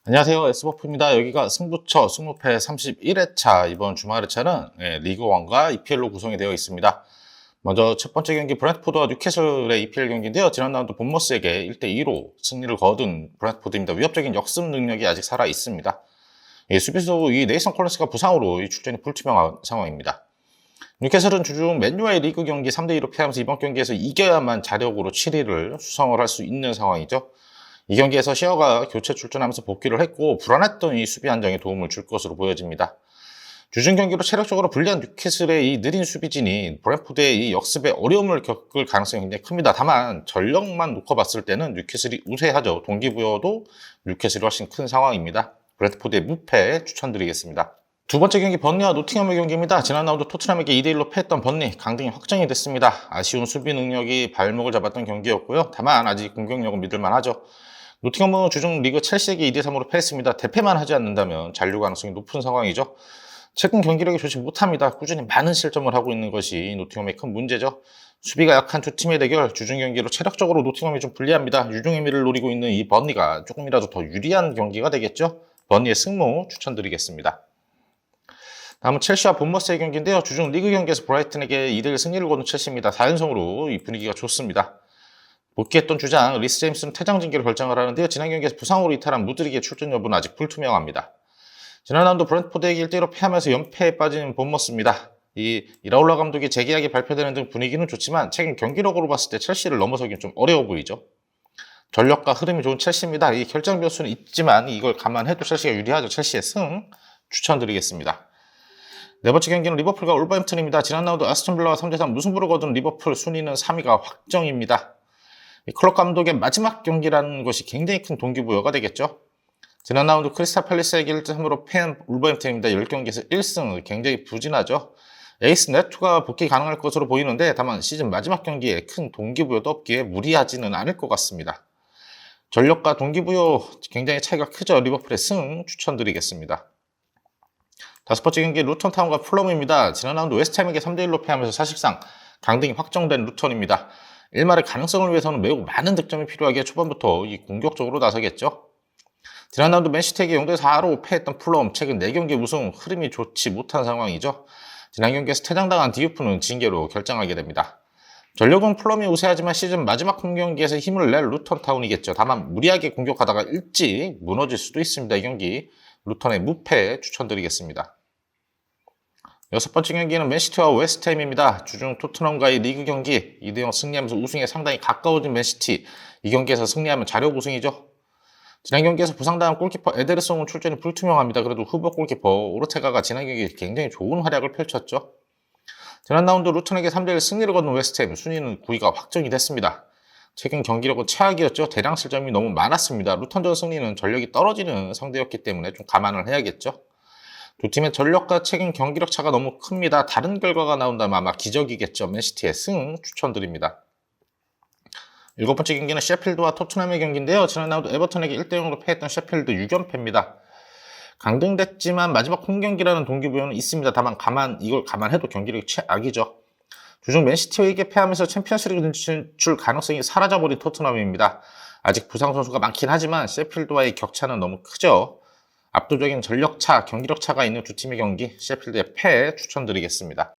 안녕하세요. S버프입니다. 여기가 승부처 승무패 31회차, 이번 주말회차는 리그1과 EPL로 구성이 되어 있습니다. 먼저 첫 번째 경기 브랜트포드와 뉴캐슬의 EPL 경기인데요. 지난 라운드 본머스에게 1대2로 승리를 거둔 브랜트포드입니다. 위협적인 역습 능력이 아직 살아 있습니다. 수비수 네이선 콜린스가 부상으로 출전이 불투명한 상황입니다. 뉴캐슬은 주중 맨유와의 리그 경기 3대2로 패하면서 이번 경기에서 이겨야만 자력으로 7위를 수성을 할 수 있는 상황이죠. 이 경기에서 셰어가 교체 출전하면서 복귀를 했고 불안했던 이 수비 안정에 도움을 줄 것으로 보여집니다. 주중 경기로 체력적으로 불리한 뉴캐슬의 이 느린 수비진이 브랜트포드의 이 역습에 어려움을 겪을 가능성이 굉장히 큽니다. 다만 전력만 놓고 봤을 때는 뉴캐슬이 우세하죠. 동기부여도 뉴캐슬이 훨씬 큰 상황입니다. 브랜트포드의 무패 추천드리겠습니다. 두 번째 경기 번리와 노팅엄의 경기입니다. 지난 라운드 토트넘에게 2대1로 패했던 번리, 강등이 확정이 됐습니다. 아쉬운 수비 능력이 발목을 잡았던 경기였고요. 다만 아직 공격력은 믿을만하죠. 노팅엄은 주중 리그 첼시에게 2대3으로 패했습니다. 대패만 하지 않는다면 잔류 가능성이 높은 상황이죠. 최근 경기력이 좋지 못합니다. 꾸준히 많은 실점을 하고 있는 것이 노팅엄의 큰 문제죠. 수비가 약한 두 팀의 대결, 주중 경기로 체력적으로 노팅엄이 좀 불리합니다. 유종의 미를 노리고 있는 이 번리가 조금이라도 더 유리한 경기가 되겠죠. 번리의 승무 추천드리겠습니다. 다음은 첼시와 본머스의 경기인데요. 주중 리그 경기에서 브라이튼에게 2대1 승리를 거둔 첼시입니다. 4연승으로 이 분위기가 좋습니다. 복귀했던 주장 리스 제임스는 퇴장 징계를 결정을 하는데요. 지난 경기에서 부상으로 이탈한 무드릭의 출전 여부는 아직 불투명합니다. 지난 라운드 브랜트포드에게 1대1로 패하면서 연패에 빠진 본머스입니다. 이라울라 감독이 재계약이 발표되는 등 분위기는 좋지만 최근 경기력으로 봤을 때 첼시를 넘어서기는 좀 어려워 보이죠. 전력과 흐름이 좋은 첼시입니다. 이 결정 변수는 있지만 이걸 감안해도 첼시가 유리하죠. 첼시의 승 추천드리겠습니다. 네 번째 경기는 리버풀과 울버햄튼입니다. 지난 라운드 아스톤 빌라와 3대3 무승부를 거둔 리버풀, 순위는 3위가 확정입니다. 클럽 감독의 마지막 경기라는 것이 굉장히 큰 동기부여가 되겠죠. 지난 라운드 크리스탈 팰리스에게 1대3으로 패한 울버햄튼입니다. 10경기에서 1승, 굉장히 부진하죠. 에이스 네투가 복귀 가능할 것으로 보이는데 다만 시즌 마지막 경기에 큰 동기부여도 없기에 무리하지는 않을 것 같습니다. 전력과 동기부여 굉장히 차이가 크죠. 리버풀의 승 추천드리겠습니다. 다섯 번째 경기 루턴타운과 풀럼입니다. 지난 라운드 웨스트햄에게 3대1로 패하면서 사실상 강등이 확정된 루턴입니다. 일말의 가능성을 위해서는 매우 많은 득점이 필요하기에 초반부터 공격적으로 나서겠죠. 지난 라운드 맨시티에게 0대4로 패했던 풀럼, 최근 4경기 우승, 흐름이 좋지 못한 상황이죠. 지난 경기에서 퇴장당한 디우프는 징계로 결정하게 됩니다. 전력은 풀럼이 우세하지만 시즌 마지막 홈경기에서 힘을 낼 루턴타운이겠죠. 다만 무리하게 공격하다가 일찍 무너질 수도 있습니다. 이 경기 루턴의 무패 추천드리겠습니다. 여섯 번째 경기는 맨시티와 웨스트햄입니다. 주중 토트넘과의 리그 경기 2대0 승리하면서 우승에 상당히 가까워진 맨시티. 이 경기에서 승리하면 자력 우승이죠. 지난 경기에서 부상당한 골키퍼 에데르송은 출전이 불투명합니다. 그래도 후보 골키퍼 오르테가가 지난 경기에 굉장히 좋은 활약을 펼쳤죠. 지난 라운드 루턴에게 3대1 승리를 거둔 웨스트햄, 순위는 9위가 확정이 됐습니다. 최근 경기력은 최악이었죠. 대량 실점이 너무 많았습니다. 루턴전 승리는 전력이 떨어지는 상대였기 때문에 좀 감안을 해야겠죠. 두 팀의 전력과 최근 경기력 차가 너무 큽니다. 다른 결과가 나온다면 아마 기적이겠죠. 맨시티의 승 추천드립니다. 일곱 번째 경기는 셰필드와 토트넘의 경기인데요. 지난 라운드 에버턴에게 1대0으로 패했던 셰필드 6연패입니다. 강등됐지만 마지막 홈경기라는 동기부여는 있습니다. 다만 이걸 감안해도 경기력이 최악이죠. 주중 맨시티에게 패하면서 챔피언스리그 진출 가능성이 사라져버린 토트넘입니다. 아직 부상 선수가 많긴 하지만 셰필드와의 격차는 너무 크죠. 압도적인 전력차, 경기력 차가 있는 두 팀의 경기, 셰필드의 패 추천드리겠습니다.